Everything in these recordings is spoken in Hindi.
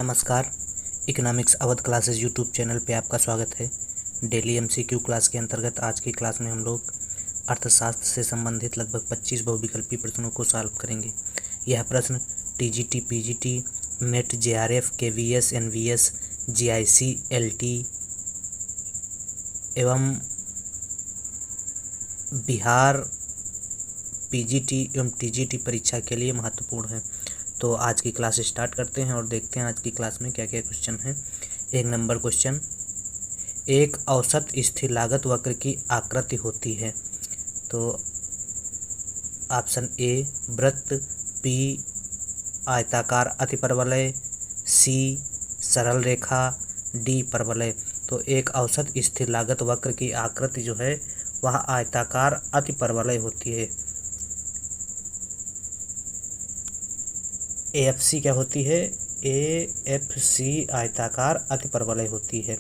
नमस्कार। Economics Awadh classes YouTube channel पे आपका स्वागत है। डेली एमसीक्यू क्लास के अंतर्गत आज की क्लास में हम लोग अर्थशास्त्र से संबंधित लगभग 25 बहुविकल्पी प्रश्नों को सॉल्व करेंगे। यह प्रश्न TGT, PGT, NET, JRF, KVS, NVS, GIC, LT एवं बिहार पीजीटी एवं टीजीटी परीक्षा के लिए महत्वपूर्ण है। तो आज की क्लास स्टार्ट करते हैं और देखते हैं आज की क्लास में क्या क्या क्वेश्चन हैं। 1 नंबर क्वेश्चन, एक औसत स्थिर लागत वक्र की आकृति होती है। तो ऑप्शन ए वृत्त, बी आयताकार अतिपरवलय, सी सरल रेखा, डी परवलय। तो एक औसत स्थिर लागत वक्र की आकृति जो है वह आयताकार अतिपरवलय होती है। एएफसी क्या होती है? एएफसी आयताकार अतिपरवलय होती है,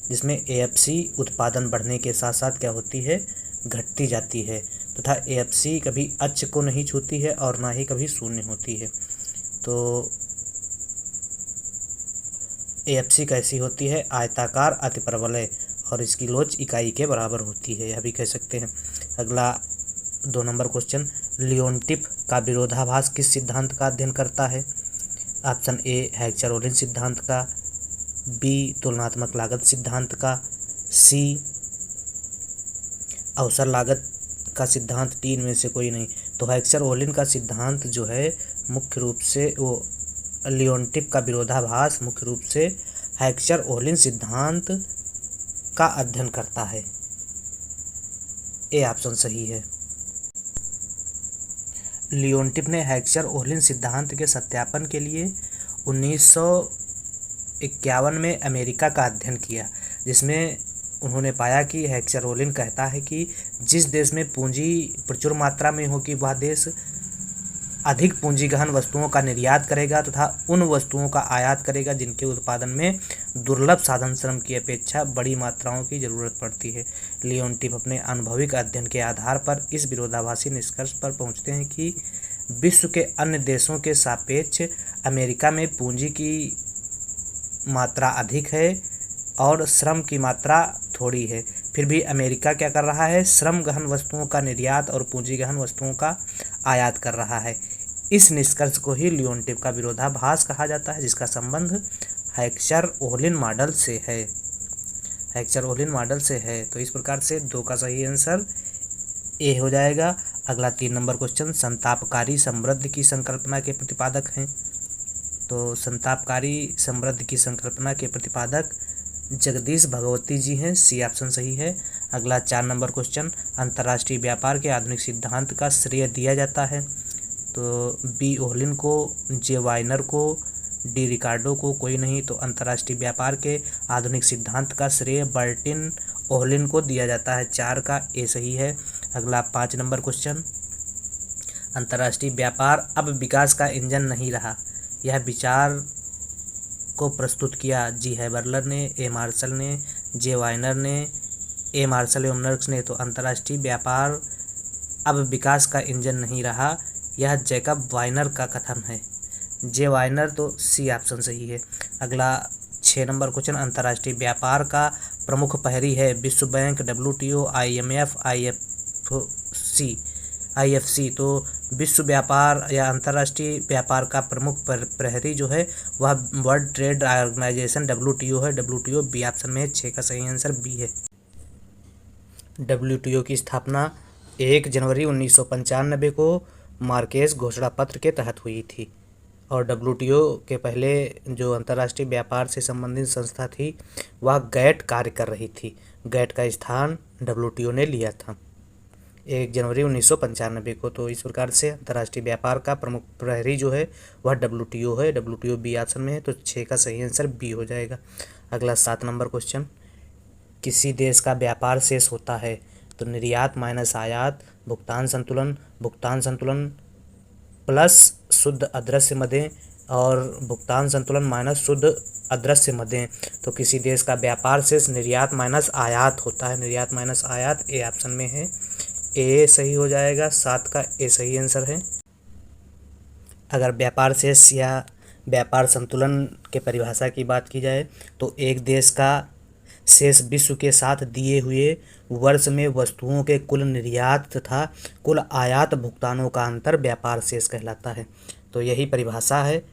जिसमें एएफसी उत्पादन बढ़ने के साथ साथ क्या होती है? घटती जाती है, तथा एएफसी कभी अक्ष को नहीं छूती है और ना ही कभी शून्य होती है। तो एएफसी कैसी होती है? आयताकार अतिपरवलय, और इसकी लोच इकाई के बराबर होती है, यह भी कह सकते हैं। अगला 2 नंबर क्वेश्चन, लियोनटिफ का विरोधाभास किस सिद्धांत का अध्ययन करता है? ऑप्शन ए हेक्चर-ओलिन सिद्धांत का, बी तुलनात्मक लागत सिद्धांत का, सी अवसर लागत का सिद्धांत, तीन में से कोई नहीं। तो हेक्चर-ओलिन का सिद्धांत जो है मुख्य रूप से वो लियोनटिफ का विरोधाभास मुख्य रूप से हेक्चर-ओलिन सिद्धांत का अध्ययन करता है। ए ऑप्शन सही है। लियोनटिफ ने हेक्चर-ओलिन सिद्धांत के सत्यापन के लिए 1951 में अमेरिका का अध्ययन किया, जिसमें उन्होंने पाया कि हेक्चर-ओलिन कहता है कि जिस देश में पूंजी प्रचुर मात्रा में होगी वह देश अधिक पूंजी गहन वस्तुओं का निर्यात करेगा तथा उन वस्तुओं का आयात करेगा जिनके उत्पादन में दुर्लभ साधन श्रम की अपेक्षा बड़ी मात्राओं की जरूरत पड़ती है। लियोनटिफ अपने अनुभविक अध्ययन के आधार पर इस विरोधाभासी निष्कर्ष पर पहुंचते हैं कि विश्व के अन्य देशों के सापेक्ष अमेरिका में पूंजी की मात्रा अधिक है और श्रम की मात्रा थोड़ी है। फिर भी अमेरिका क्या कर रहा है? श्रम गहन वस्तुओं का निर्यात और पूंजी गहन वस्तुओं का आयात कर रहा है। इस निष्कर्ष को ही लियोनटिफ का विरोधाभास कहा जाता है, जिसका संबंध हेक्चर-ओलिन मॉडल से है। हेक्चर-ओलिन मॉडल से है। तो इस प्रकार से 2 का सही आंसर ए हो जाएगा। अगला 3 नंबर क्वेश्चन, संतापकारी समृद्धि की संकल्पना के प्रतिपादक हैं। तो संतापकारी समृद्धि की संकल्पना के प्रतिपादक जगदीश भगवती जी हैं, सी ऑप्शन सही है। अगला 4 नंबर क्वेश्चन, अंतर्राष्ट्रीय व्यापार के आधुनिक सिद्धांत का श्रेय दिया जाता है। तो बी ओहलिन को, जे वाइनर को, डी रिकार्डो को, कोई नहीं। तो अंतर्राष्ट्रीय व्यापार के आधुनिक सिद्धांत का श्रेय बर्टिन ओहलिन को दिया जाता है, 4 का ए सही है। अगला 5 नंबर क्वेश्चन, अंतर्राष्ट्रीय व्यापार अब विकास का इंजन नहीं रहा, यह विचार को प्रस्तुत किया जी हैबरलर ने, ए मार्शल ने, जे वाइनर ने, ए मार्शल एवं नर्क्स ने। तो अंतर्राष्ट्रीय व्यापार अब विकास का इंजन नहीं रहा, यह जैकब वाइनर का कथन है, जे वाइनर। तो सी ऑप्शन सही है। अगला 6 नंबर क्वेश्चन, अंतर्राष्ट्रीय व्यापार का प्रमुख प्रहरी है विश्व बैंक, डब्ल्यूटीओ, आईएमएफ, आईएफसी। तो विश्व व्यापार या अंतर्राष्ट्रीय व्यापार का प्रमुख प्रहरी जो है वह वर्ल्ड ट्रेड ऑर्गेनाइजेशन डब्ल्यूटीओ है, डब्ल्यूटीओ बी ऑप्शन में है, 6 का सही आंसर बी है। डब्ल्यूटीओ की स्थापना 1 जनवरी 1995 को मार्केस घोषणा पत्र के तहत हुई थी, और डब्ल्यूटीओ के पहले जो अंतर्राष्ट्रीय व्यापार से संबंधित संस्था थी वह गैट कार्य कर रही थी। गैट का स्थान डब्ल्यूटीओ ने लिया था 1 जनवरी 1995 को। तो इस प्रकार से अंतर्राष्ट्रीय व्यापार का प्रमुख प्रहरी जो है वह डब्ल्यूटीओ है, डब्ल्यूटीओ बी ऑप्शन में है। तो 6 का सही आंसर बी हो जाएगा। अगला 7 नंबर क्वेश्चन, किसी देश का व्यापार शेष होता है तो निर्यात माइनस आयात, भुगतान संतुलन प्लस शुद्ध अदृश्य मदें और भुगतान संतुलन माइनस शुद्ध अदृश्य मदें। तो किसी देश का व्यापार शेष निर्यात माइनस आयात होता है, निर्यात माइनस आयात, ए ऑप्शन में है, ए सही हो जाएगा। 7 का ए सही आंसर है। अगर व्यापार शेष या व्यापार संतुलन के परिभाषा की बात की जाए तो एक देश का शेष विश्व के साथ दिए हुए वर्ष में वस्तुओं के कुल निर्यात तथा कुल आयात भुगतानों का अंतर व्यापार शेष कहलाता है। तो यही परिभाषा है।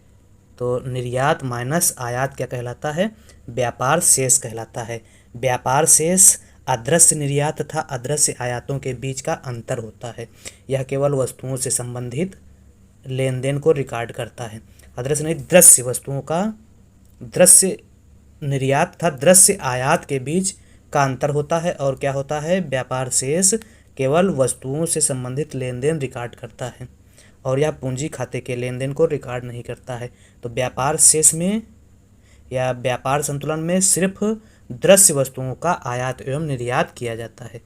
तो निर्यात माइनस आयात क्या कहलाता है? व्यापार शेष कहलाता है। व्यापार शेष अदृश्य निर्यात तथा अदृश्य आयातों के बीच का अंतर होता है। यह केवल वस्तुओं से संबंधित लेन देन को रिकॉर्ड करता है। अदृश्य नहीं, दृश्य वस्तुओं का दृश्य निर्यात तथा दृश्य आयात के बीच का अंतर होता है। और क्या होता है? व्यापार शेष केवल वस्तुओं से संबंधित लेन देन रिकॉर्ड करता है और यह पूंजी खाते के लेन देन को रिकॉर्ड नहीं करता है। तो व्यापार शेष में या व्यापार संतुलन में सिर्फ दृश्य वस्तुओं का आयात एवं निर्यात किया जाता है।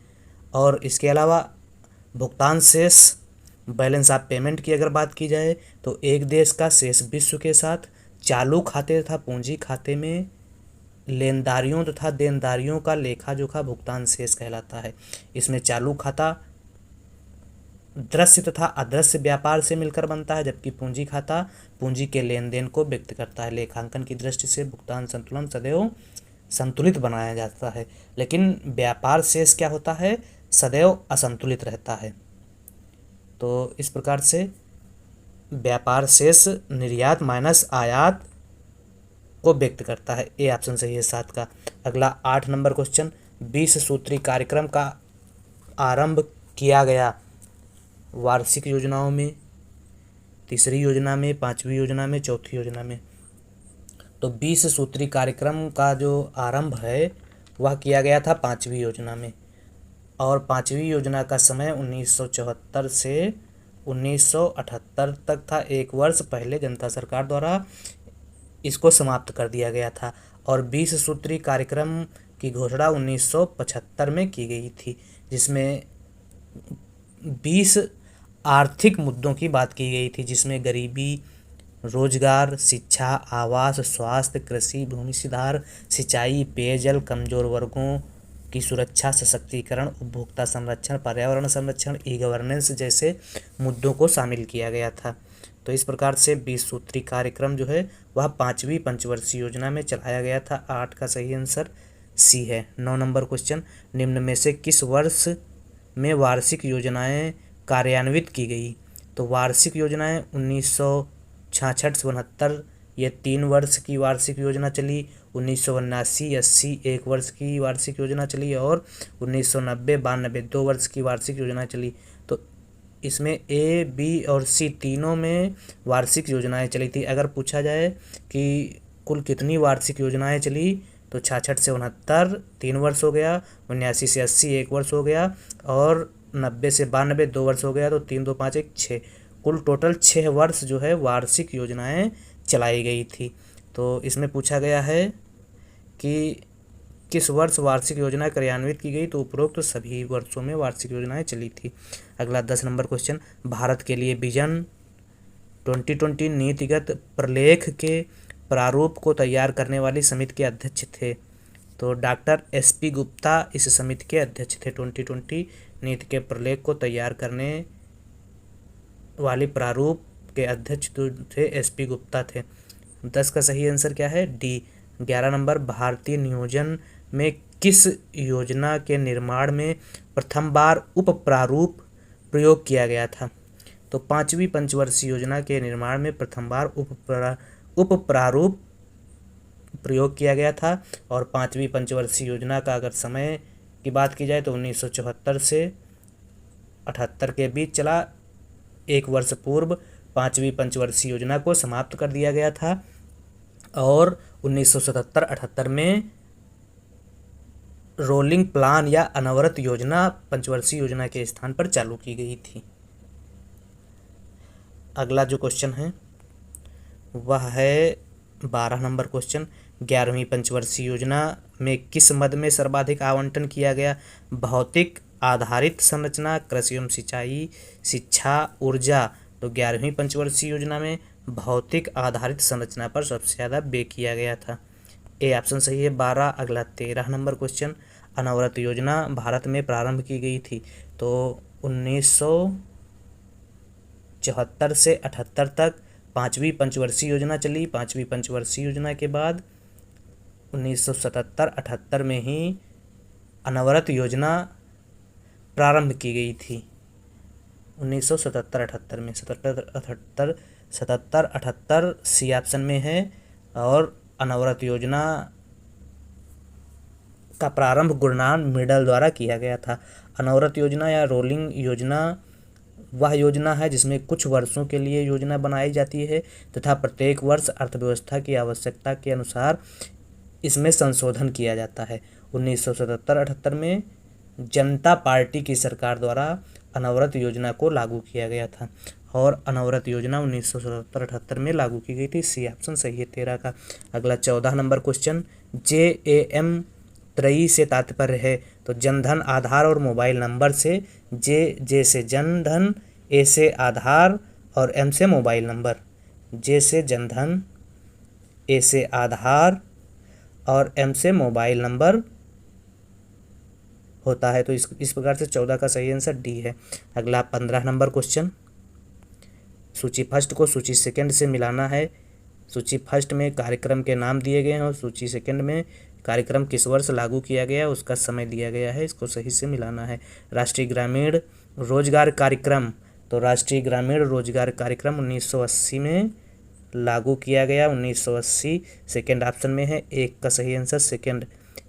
और इसके अलावा भुगतान शेष, बैलेंस ऑफ पेमेंट की अगर बात की जाए तो एक देश का शेष विश्व के साथ चालू खाते तथा पूंजी खाते में लेनदारियों तथा देनदारियों का लेखा जोखा भुगतान शेष कहलाता है। इसमें चालू खाता दृश्य तथा अदृश्य व्यापार से मिलकर बनता है, जबकि पूंजी खाता पूंजी के लेन देन को व्यक्त करता है। लेखांकन की दृष्टि से भुगतान संतुलन सदैव संतुलित बनाया जाता है, लेकिन व्यापार शेष क्या होता है? सदैव असंतुलित रहता है। तो इस प्रकार से व्यापार शेष निर्यात माइनस आयात को व्यक्त करता है। ए ऑप्शन सही है 7 का। अगला 8 नंबर क्वेश्चन, 20 सूत्री कार्यक्रम का आरंभ किया गया वार्षिक योजनाओं में, तीसरी योजना में, 5वीं योजना में, चौथी योजना में। तो 20 सूत्री कार्यक्रम का जो आरंभ है वह किया गया था 5वीं योजना में और 5वीं योजना का समय 1974 से 1978 तक था। एक वर्ष पहले जनता सरकार द्वारा इसको समाप्त कर दिया गया था और 20 सूत्री कार्यक्रम की घोषणा 1975 में की गई थी, जिसमें 20 आर्थिक मुद्दों की बात की गई थी, जिसमें गरीबी, रोजगार, शिक्षा, आवास, स्वास्थ्य, कृषि, भूमि सुधार, सिंचाई, पेयजल, कमजोर वर्गों की सुरक्षा, सशक्तिकरण, उपभोक्ता संरक्षण, पर्यावरण संरक्षण, ई गवर्नेंस जैसे मुद्दों को शामिल किया गया था। तो इस प्रकार से 20 सूत्री कार्यक्रम जो है वह 5वीं पंचवर्षीय योजना में चलाया गया था। 8 का सही आंसर सी है। 9 नंबर क्वेश्चन, निम्न में से किस वर्ष में वार्षिक योजनाएं कार्यान्वित की गई? तो वार्षिक योजनाएं 1966 से 69 ये 3 वर्ष की वार्षिक योजना चली, 1979-80 1 वर्ष की वार्षिक योजना चली और 1990-92 2 वर्ष की वार्षिक योजना चली। तो इसमें ए, बी और सी तीनों में वार्षिक योजनाएं चली थी। अगर पूछा जाए कि कुल कितनी वार्षिक योजनाएं चली तो 66 से 69 3 वर्ष हो गया, 79 से 80 1 वर्ष हो गया और 90 से 92 2 वर्ष हो गया। तो 3 2 5 1 6 कुल टोटल 6 वर्ष जो है वार्षिक योजनाएं चलाई गई थी। तो इसमें पूछा गया है कि किस वर्ष वार्षिक योजना कार्यान्वित की गई? तो उपरोक्त तो सभी वर्षों में वार्षिक योजनाएं चली थी। अगला 10 नंबर क्वेश्चन, भारत के लिए विजन 2020 नीतिगत प्रलेख के प्रारूप को तैयार करने वाली समिति के अध्यक्ष थे। तो डॉक्टर SP गुप्ता इस समिति के अध्यक्ष थे। 2020 नीति के प्रलेख को तैयार करने वाली प्रारूप के अध्यक्ष थे SP गुप्ता थे। 10 का सही आंसर क्या है? डी। 11 नंबर, भारतीय नियोजन में किस योजना के निर्माण में प्रथम बार उप प्रारूप प्रयोग किया गया था? तो 5वीं पंचवर्षीय योजना के निर्माण में प्रथम बार उप प्रारूप प्रयोग किया गया था और 5वीं पंचवर्षीय योजना का अगर समय की बात की जाए तो 1974 से 78 के बीच चला। 1 वर्ष पूर्व 5वीं पंचवर्षीय योजना को समाप्त कर दिया गया था और 1977-78 में रोलिंग प्लान या अनवरत योजना पंचवर्षीय योजना के स्थान पर चालू की गई थी। अगला जो क्वेश्चन है वह है 12 नंबर क्वेश्चन, 11वीं पंचवर्षीय योजना में किस मद में सर्वाधिक आवंटन किया गया? भौतिक आधारित संरचना, कृषि एवं सिंचाई, शिक्षा, ऊर्जा। तो 11वीं पंचवर्षीय योजना में भौतिक आधारित संरचना पर सबसे ज़्यादा व्यय किया गया था। ए ऑप्शन सही है 12। अगला 13 नंबर क्वेश्चन, अनवरत योजना भारत में प्रारंभ की गई थी। तो 1974 से 78 तक 5वीं पंचवर्षीय योजना चली। 5वीं पंचवर्षीय योजना के बाद 1977-78 में ही अनवरत योजना प्रारंभ की गई थी। 1977-78 में 77-78 सी ऑप्शन में है। और अनवरत योजना का प्रारंभ गुरनान मिडल द्वारा किया गया था। अनवरत योजना या रोलिंग योजना वह योजना है जिसमें कुछ वर्षों के लिए योजना बनाई जाती है तथा प्रत्येक वर्ष अर्थव्यवस्था की आवश्यकता के अनुसार इसमें संशोधन किया जाता है। 1977-78 में जनता पार्टी की सरकार द्वारा अनवरत योजना को लागू किया गया था और अनवरत योजना 1977-78 में लागू की गई थी। सी ऑप्शन सही है 13 का। अगला 14 नंबर क्वेश्चन, JAM त्रयी से तात्पर्य है। तो जनधन, आधार और मोबाइल नंबर से। जे से जनधन, ए से आधार और M से मोबाइल नंबर। जे से जनधन, ए से आधार और M से मोबाइल नंबर होता है। तो इस प्रकार से 14 का सही आंसर डी है। अगला 15 नंबर क्वेश्चन, सूची फर्स्ट को सूची सेकंड से मिलाना है। सूची फर्स्ट में कार्यक्रम के नाम दिए गए हैं और सूची सेकंड में कार्यक्रम किस वर्ष लागू किया गया उसका समय दिया गया है। इसको सही से मिलाना है। राष्ट्रीय ग्रामीण रोजगार कार्यक्रम, तो राष्ट्रीय ग्रामीण रोजगार कार्यक्रम 1980 में लागू किया गया। 1980 सेकेंड ऑप्शन में है। एक का सही आंसर सेकेंड,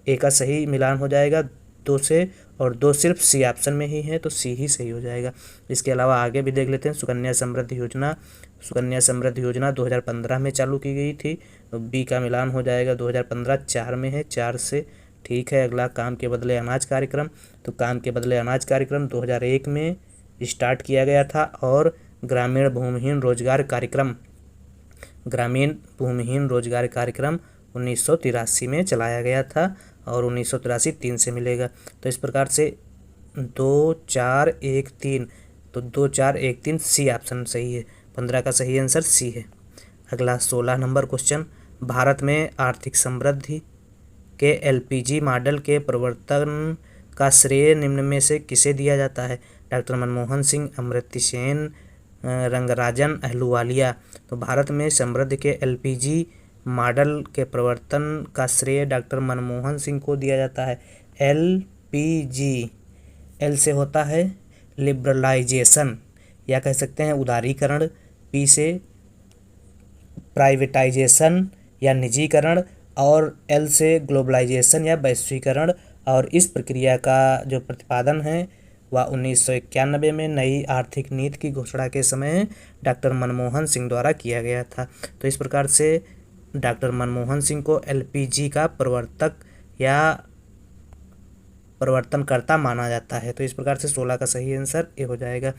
ए का सही मिलान हो जाएगा 2 से और 2 सिर्फ सी ऑप्शन में ही है तो सी ही सही हो जाएगा। इसके अलावा आगे भी देख लेते हैं। सुकन्या समृद्धि योजना, सुकन्या समृद्धि योजना 2015 में चालू की गई थी तो बी का मिलान हो जाएगा 2015 4 में है, 4 से ठीक है। अगला काम के बदले अनाज कार्यक्रम, तो काम के बदले अनाज कार्यक्रम 2001 में स्टार्ट किया गया था और ग्रामीण भूमिहीन रोजगार कार्यक्रम, ग्रामीण भूमिहीन रोजगार कार्यक्रम 1983 में चलाया गया था और 1983 3 से मिलेगा। तो इस प्रकार से 2 4 1 3, तो 2 4 1 3 सी ऑप्शन सही है। 15 का सही आंसर सी है। अगला 16 नंबर क्वेश्चन, भारत में आर्थिक समृद्धि के LPG मॉडल के प्रवर्तन का श्रेय निम्न में से किसे दिया जाता है। डॉक्टर मनमोहन सिंह, अमर्त्य सेन, रंगराजन अहलूवालिया। तो भारत में समृद्धि के LPG मॉडल के प्रवर्तन का श्रेय डॉक्टर मनमोहन सिंह को दिया जाता है। LPG, एल से होता है लिबरलाइजेशन या कह सकते हैं उदारीकरण, पी से प्राइवेटाइजेशन या निजीकरण और एल से ग्लोबलाइजेशन या वैश्वीकरण। और इस प्रक्रिया का जो प्रतिपादन है वह 1991 में नई आर्थिक नीति की घोषणा के समय डॉक्टर मनमोहन सिंह द्वारा किया गया था। तो इस प्रकार से डॉक्टर मनमोहन सिंह को LPG का प्रवर्तक या प्रवर्तनकर्ता माना जाता है। तो इस प्रकार से 16 का सही आंसर ए हो जाएगा।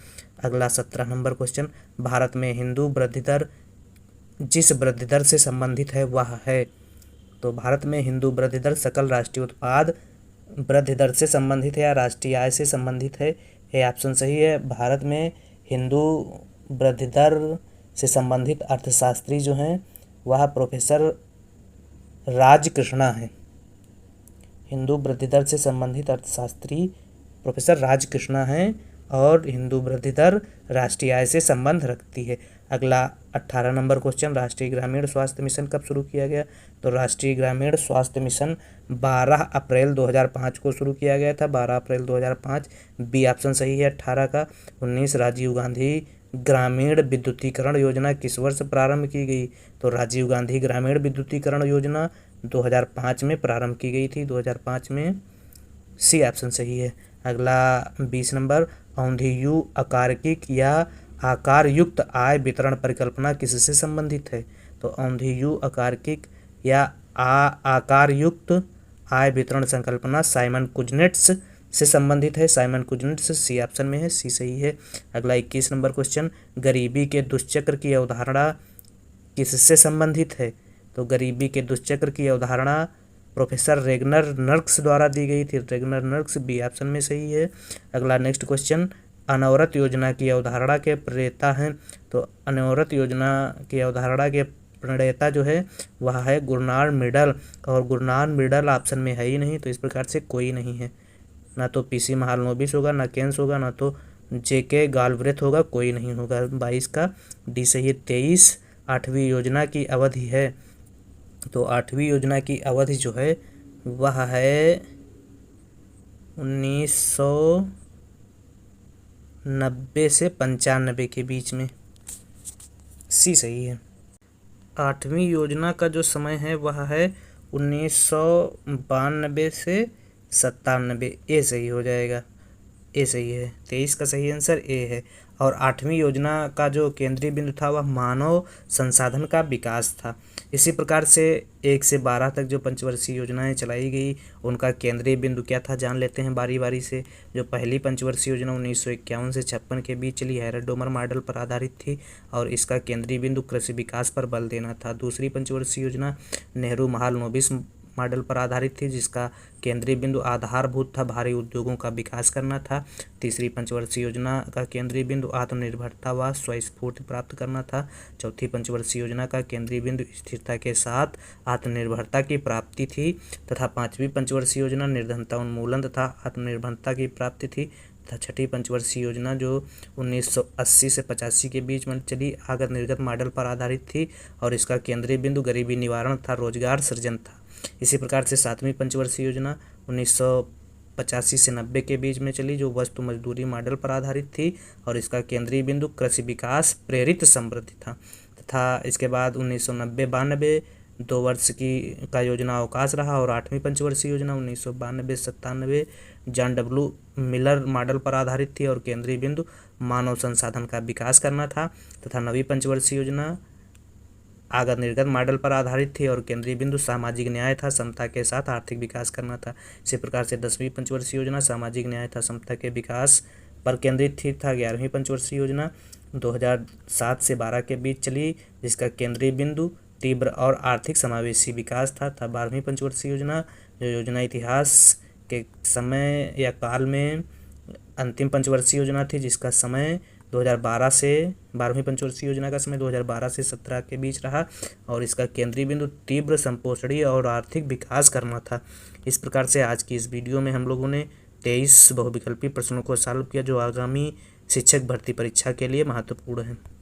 अगला 17 नंबर क्वेश्चन, भारत में हिंदू वृद्धि दर जिस वृद्धि दर से संबंधित है वह है। तो भारत में हिंदू वृद्धि दर सकल राष्ट्रीय उत्पाद वृद्धि दर से संबंधित है या राष्ट्रीय आय से संबंधित है। ये ऑप्शन सही है। भारत में हिंदू वृद्धि दर से संबंधित अर्थशास्त्री जो हैं वह प्रोफेसर राजकृष्णा हैं। हिंदू वृद्धि दर से संबंधित अर्थशास्त्री प्रोफेसर राजकृष्णा हैं और हिंदू वृद्धि दर राष्ट्रीय आय से संबंध रखती है। अगला 18 नंबर क्वेश्चन, राष्ट्रीय ग्रामीण स्वास्थ्य मिशन कब शुरू किया गया। तो राष्ट्रीय ग्रामीण स्वास्थ्य मिशन 12 अप्रैल 2005 को शुरू किया गया था। 12 अप्रैल 2005, बी ऑप्शन सही है 18 का। 19 राजीव गांधी ग्रामीण विद्युतीकरण योजना किस वर्ष प्रारंभ की गई। तो राजीव गांधी ग्रामीण विद्युतीकरण योजना 2005 में प्रारंभ की गई थी। 2005 में, सी ऑप्शन सही है। अगला 20 नंबर, औंधीयू आकारकिक या आकार युक्त आय वितरण परिकल्पना किससे संबंधित है। तो औंधीयू आकारकिक या आकार युक्त आय वितरण संकल्पना साइमन कुजनेट्स से संबंधित है। साइमन कुजनेट्स, सी ऑप्शन में है, सी सही है। अगला 21 नंबर क्वेश्चन, गरीबी के दुष्चक्र की अवधारणा किससे संबंधित है। तो गरीबी के दुष्चक्र की अवधारणा प्रोफेसर रेगनर नर्क्स द्वारा दी गई थी। रेगनर नर्क्स, बी ऑप्शन में सही है। अगला नेक्स्ट क्वेश्चन, अनवरत योजना की अवधारणा के प्रणेता हैं। तो अनवरत योजना की अवधारणा के प्रणेता जो है वह है गुरनार्ड मिडल, और गुरनार्ड मिडल ऑप्शन में है ही नहीं, तो इस प्रकार से कोई नहीं है। ना तो PC महालनोबिस होगा, ना केन्स होगा, ना तो JK गालब्रेथ होगा, कोई नहीं होगा। 22 का डी सही है। 23 8वीं योजना की अवधि है, तो 8वीं योजना की अवधि जो है वह है 1990 से 95 के बीच में। सी सही है। 8वीं योजना का जो समय है वह है 1992 से 97। ए सही हो जाएगा, ए सही है। 23 का सही आंसर ए है। और 8वीं योजना का जो केंद्रीय बिंदु था वह मानव संसाधन का विकास था। इसी प्रकार से 1 से 12 तक जो पंचवर्षीय योजनाएं चलाई गई उनका केंद्रीय बिंदु क्या था जान लेते हैं बारी बारी से। जो पहली पंचवर्षीय योजना 1951 से 56 के बीच चली, हैरल्ड डोमर मॉडल पर आधारित थी और इसका केंद्रीय बिंदु कृषि विकास पर बल देना था। दूसरी पंचवर्षीय योजना नेहरू महालनोबिस मॉडल पर आधारित थी, जिसका केंद्रीय बिंदु आधारभूत था, भारी उद्योगों का विकास करना था। तीसरी पंचवर्षीय योजना का केंद्रीय बिंदु आत्मनिर्भरता व स्वस्फूर्ति प्राप्त करना था। चौथी पंचवर्षीय योजना का केंद्रीय बिंदु स्थिरता के साथ आत्मनिर्भरता की प्राप्ति थी। तथा 5वीं पंचवर्षीय योजना निर्धनता उन्मूलन तथा आत्मनिर्भरता की प्राप्ति थी। तथा छठी पंचवर्षीय योजना जो 1980 से 85 के बीच में चली, आगत निर्गत मॉडल पर आधारित थी और इसका केंद्रीय बिंदु गरीबी निवारण तथा रोजगार सृजन था। इसी प्रकार से 7वीं पंचवर्षीय योजना 1985 से 90 के बीच में चली, जो वस्तु मजदूरी मॉडल पर आधारित थी और इसका केंद्रीय बिंदु कृषि विकास प्रेरित समृद्धि था। तथा इसके बाद 1990-92 2 वर्ष का योजना अवकाश रहा और 8वीं पंचवर्षीय योजना 1992-97 जॉन डब्ल्यू मिलर मॉडल पर आधारित थी और केंद्रीय बिंदु मानव संसाधन का विकास करना था। तथा 9वीं पंचवर्षीय योजना आगत निर्गत मॉडल पर आधारित थी और केंद्रीय बिंदु सामाजिक न्याय था, समता के साथ आर्थिक विकास करना था। इसी प्रकार से 10वीं पंचवर्षीय योजना सामाजिक न्याय था, समता के विकास पर केंद्रित थी। था 11वीं पंचवर्षीय योजना 2007 से 12 के बीच चली, जिसका केंद्रीय बिंदु तीव्र और आर्थिक समावेशी विकास था। 12वीं पंचवर्षीय योजना जो योजना इतिहास के समय या काल में अंतिम पंचवर्षीय योजना थी, जिसका समय 2012 से 12वीं पंचवर्षीय योजना का समय 2012 से 17 के बीच रहा और इसका केंद्रीय बिंदु तीव्र संपोषणीय और आर्थिक विकास करना था। इस प्रकार से आज की इस वीडियो में हम लोगों ने 23 बहुविकल्पी प्रश्नों को सॉल्व किया, जो आगामी शिक्षक भर्ती परीक्षा के लिए महत्वपूर्ण है।